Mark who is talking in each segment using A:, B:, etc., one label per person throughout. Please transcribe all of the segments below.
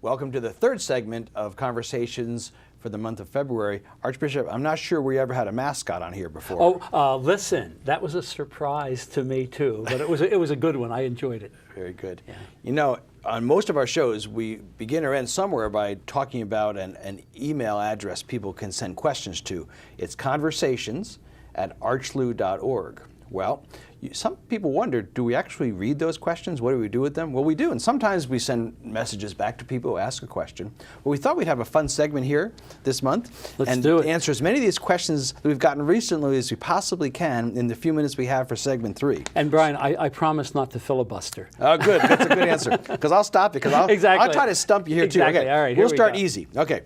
A: Welcome to the third segment of Conversations for the month of February. Archbishop, I'm not sure we ever had a mascot on here before.
B: Oh, listen, that was a surprise to me too, but it was a good one. I enjoyed it.
A: Very good.
B: Yeah.
A: You know, on most of our shows, we begin or end somewhere by talking about an email address people can send questions to. It's conversations@archlu.org. Well, some people wonder, do we actually read those questions? What do we do with them? Well, we do, and sometimes we send messages back to people who ask a question. But we thought we'd have a fun segment here this month and
B: do it.
A: Answer as many of these questions that we've gotten recently as we possibly can in the few minutes we have for segment 3.
B: And Brian, I promise not to filibuster.
A: Oh, good. That's a good answer. Because I'll stop you. Because I'll try to stump you here
B: exactly.
A: too. Okay.
B: All right.
A: We'll start easy. Okay.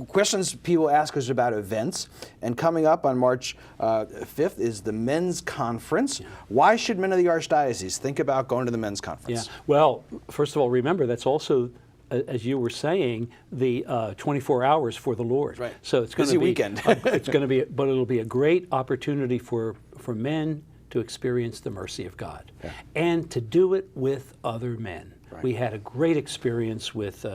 A: Questions people ask us about events, and coming up on March 5th is the Men's Conference. Yeah. Why should men of the Archdiocese think about going to the Men's Conference?
B: Yeah. Well, first of all, remember that's also, as you were saying, the 24 hours for the Lord.
A: Right.
B: So it's going to be
A: weekend.
B: It's going to be, but it'll be a great opportunity for men to experience the mercy of God, and to do it with other men. Right. We had a great experience with,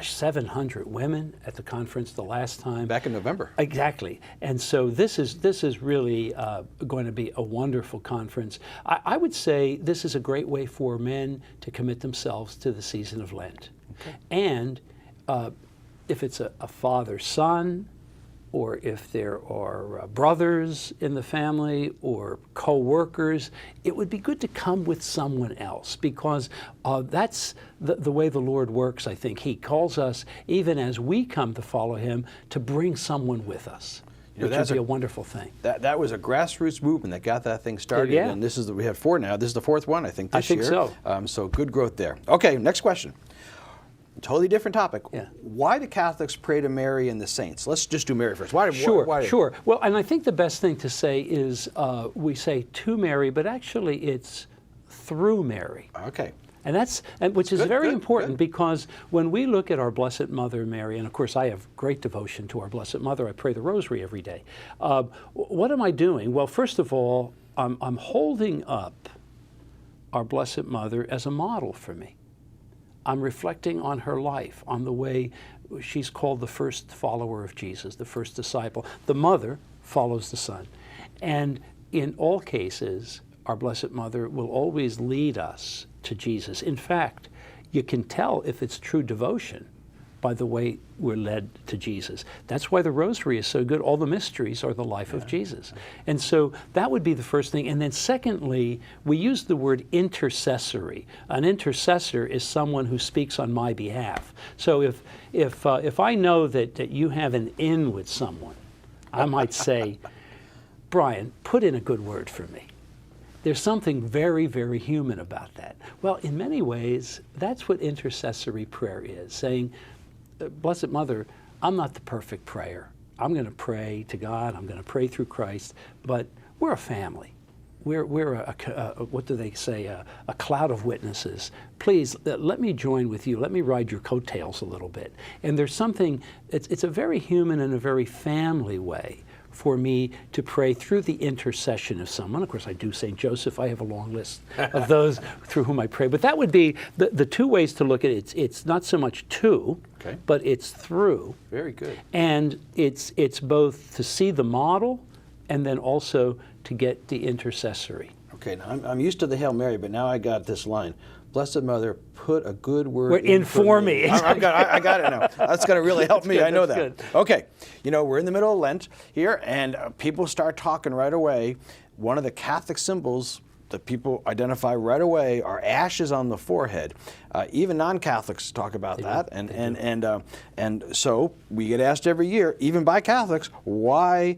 B: 700 women at the conference the last time.
A: Back in November.
B: Exactly. And so this is really going to be a wonderful conference. I would say this is a great way for men to commit themselves to the season of Lent. Okay. And if it's a father-son, or if there are brothers in the family or co-workers, it would be good to come with someone else, because that's the way the Lord works, I think. He calls us, even as we come to follow Him, to bring someone with us, which would be a wonderful thing. That
A: was a grassroots movement that got that thing started, and this is we have 4 now. This is the 4th one, I think, this year.
B: I think
A: so. So good growth there. Okay, next question. Totally different topic. Yeah. Why do Catholics pray to Mary and the saints? Let's just do Mary first. Why?
B: Sure. Well, and I think the best thing to say is we say to Mary, but actually it's through Mary.
A: Okay.
B: And which is very important, because when we look at our Blessed Mother Mary, and of course I have great devotion to our Blessed Mother. I pray the Rosary every day. What am I doing? Well, first of all, I'm holding up our Blessed Mother as a model for me. I'm reflecting on her life, on the way she's called the first follower of Jesus, the first disciple. The mother follows the son. And in all cases, our Blessed Mother will always lead us to Jesus. In fact, you can tell if it's true devotion by the way we're led to Jesus. That's why the Rosary is so good. All the mysteries are the life of Jesus. And so that would be the first thing. And then secondly, we use the word intercessory. An intercessor is someone who speaks on my behalf. So if I know that you have an in with someone, I might say, Brian, put in a good word for me. There's something very, very human about that. Well, in many ways, that's what intercessory prayer is, saying, Blessed Mother, I'm not the perfect prayer. I'm going to pray to God. I'm going to pray through Christ. But we're a family. We're what do they say? A cloud of witnesses. Please let me join with you. Let me ride your coattails a little bit. And there's something. It's a very human and a very family way for me to pray through the intercession of someone. Of course, I do St. Joseph. I have a long list of those through whom I pray. But that would be the 2 ways to look at it. It's not so much to, but it's through.
A: Very good.
B: And it's both to see the model and then also to get the intercessory.
A: Okay, now I'm used to the Hail Mary, but now I got this line. Blessed Mother, put a good word
B: in for me.
A: Exactly. I got it now. That's going to really help me.
B: Good,
A: I know
B: that.
A: Good. Okay, we're in the middle of Lent here, and people start talking right away. One of the Catholic symbols that people identify right away are ashes on the forehead. Even non-Catholics talk about that, and so we get asked every year, even by Catholics, why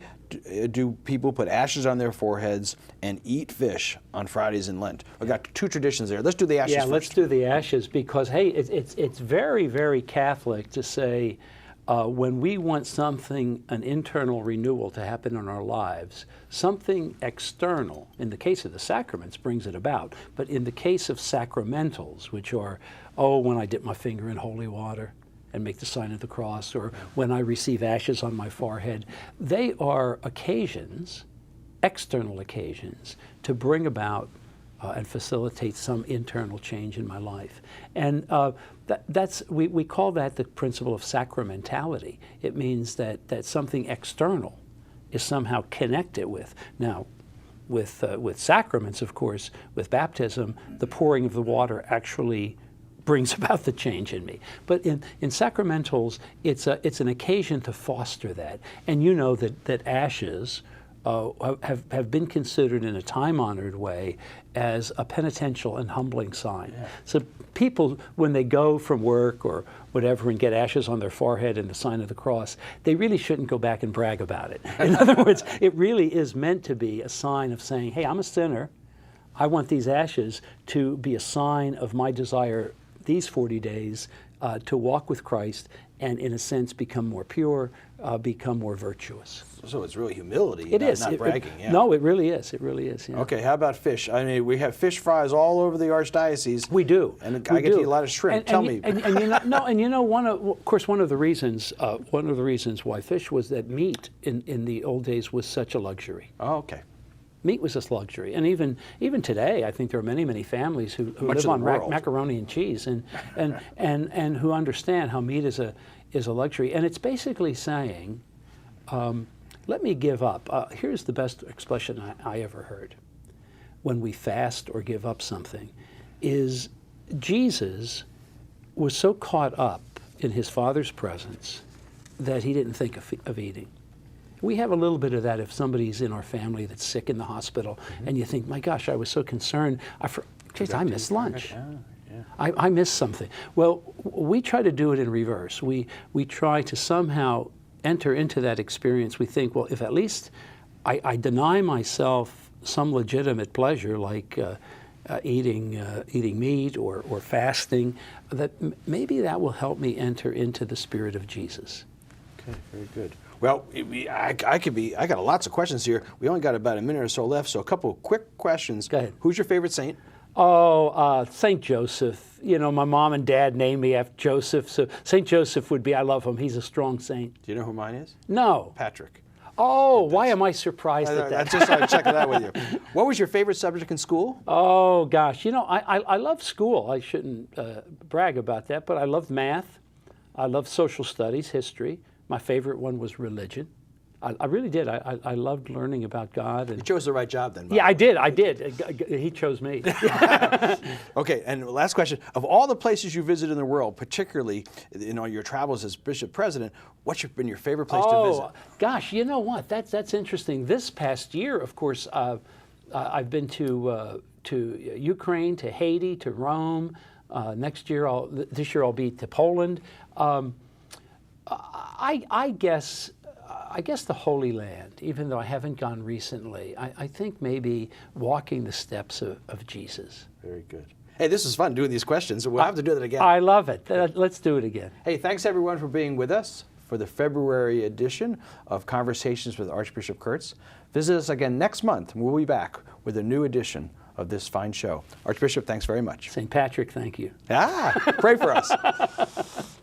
A: do people put ashes on their foreheads and eat fish on Fridays in Lent? We've got 2 traditions there. Let's do the ashes first.
B: Yeah, let's do the ashes, because, hey, it's very, very Catholic to say when we want something, an internal renewal to happen in our lives, something external, in the case of the sacraments, brings it about. But in the case of sacramentals, which are, when I dip my finger in holy water and make the sign of the cross, or when I receive ashes on my forehead, they are occasions, external occasions, to bring about and facilitate some internal change in my life. And we call that the principle of sacramentality. It means that something external is somehow connected with. Now, with sacraments, of course, with baptism, the pouring of the water actually brings about the change in me. But in sacramentals, it's an occasion to foster that. And you know that ashes have been considered in a time-honored way as a penitential and humbling sign. Yeah. So people, when they go from work or whatever and get ashes on their forehead and the sign of the cross, they really shouldn't go back and brag about it. In other words, it really is meant to be a sign of saying, hey, I'm a sinner. I want these ashes to be a sign of my desire these 40 days to walk with Christ and, in a sense, become more pure, become more virtuous.
A: So it's really humility,
B: it is.
A: Not bragging. Yeah.
B: No, it really is. It really is. Yeah.
A: Okay, how about fish? I mean, we have fish fries all over the archdiocese.
B: We do.
A: And I get to eat a lot of shrimp. Tell me.
B: And you know, one of the reasons why fish was that meat in the old days was such a luxury.
A: Oh, okay.
B: Meat was this luxury, and even today, I think there are many families who live on macaroni and cheese, and who understand how meat is a luxury. And it's basically saying, let me give up. Here's the best expression I ever heard. When we fast or give up something, is Jesus was so caught up in his Father's presence that he didn't think of eating. We have a little bit of that if somebody's in our family that's sick in the hospital, and you think, my gosh, I was so concerned. I missed lunch. Yeah. I missed something. Well, we try to do it in reverse. We try to somehow enter into that experience. We think, well, if at least I deny myself some legitimate pleasure, like eating meat or fasting, that maybe that will help me enter into the spirit of Jesus.
A: Okay, very good. Well, I got lots of questions here. We only got about a minute or so left, so a couple of quick questions.
B: Go ahead.
A: Who's your favorite saint?
B: Oh, St. Joseph. You know, my mom and dad named me after Joseph, so St. Joseph would be, I love him. He's a strong saint.
A: Do you know who mine is?
B: No.
A: Patrick.
B: Oh, why am I surprised at that?
A: I just started checking that with you. What was your favorite subject in school?
B: Oh, gosh. You know, I love school. I shouldn't brag about that, but I loved math. I loved social studies, history. My favorite one was religion. I really did. I loved learning about God. And
A: you chose the right job then.
B: Yeah, I did. He chose me.
A: Okay, and last question. Of all the places you visited in the world, particularly your travels as Bishop President, what's been your favorite place to visit?
B: Oh, gosh, you know what? That's interesting. This past year, of course, I've been to Ukraine, to Haiti, to Rome. This year I'll be to Poland. I guess the Holy Land, even though I haven't gone recently, I think maybe walking the steps of Jesus.
A: Very good. Hey, this is fun doing these questions. We'll have to do that again.
B: I love it. Let's do it again.
A: Hey, thanks everyone for being with us for the February edition of Conversations with Archbishop Kurtz. Visit us again next month, and we'll be back with a new edition of this fine show. Archbishop, thanks very much.
B: St. Patrick, thank you.
A: Pray for us.